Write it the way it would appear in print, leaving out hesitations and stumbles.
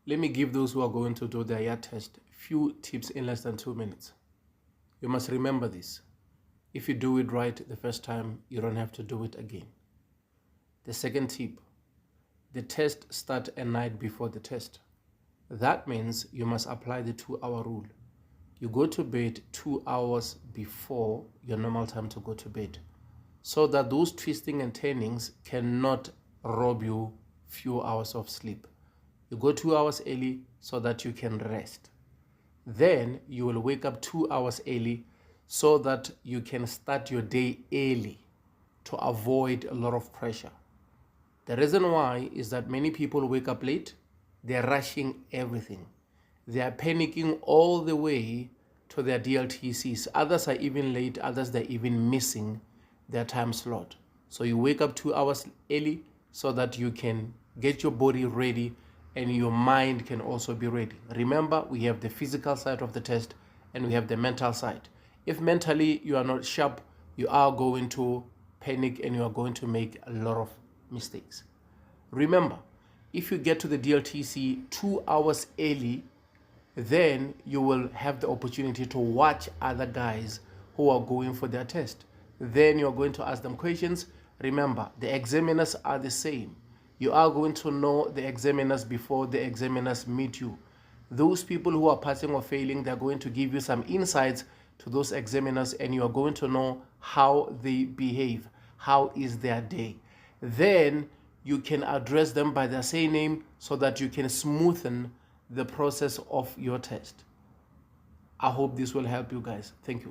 Let me give those who are going to do their yard test few tips in less than 2 minutes. You must remember this. If you do it right the first time, you don't have to do it again. The second tip, the test starts a night before the test. That means you must apply the 2-hour rule. You go to bed 2 hours before your normal time to go to bed, so that those twisting and turnings cannot rob you few hours of sleep. You go 2 hours early so that you can rest. Then you will wake up 2 hours early so that you can start your day early to avoid a lot of pressure. The reason why is that many people wake up late, they're rushing everything. They are panicking all the way to their DLTCs. Others are even late, others they're even missing their time slot. So you wake up 2 hours early so that you can get your body ready and your mind can also be ready. Remember, we have the physical side of the test and we have the mental side. If mentally you are not sharp, you are going to panic and you are going to make a lot of mistakes. Remember, if you get to the DLTC 2 hours early, then you will have the opportunity to watch other guys who are going for their test. Then you're going to ask them questions. Remember, the examiners are the same. You are going to know the examiners before the examiners meet you. Those people who are passing or failing, they're going to give you some insights to those examiners and you are going to know how they behave, how is their day. Then you can address them by their surname so that you can smoothen the process of your test. I hope this will help you guys. Thank you.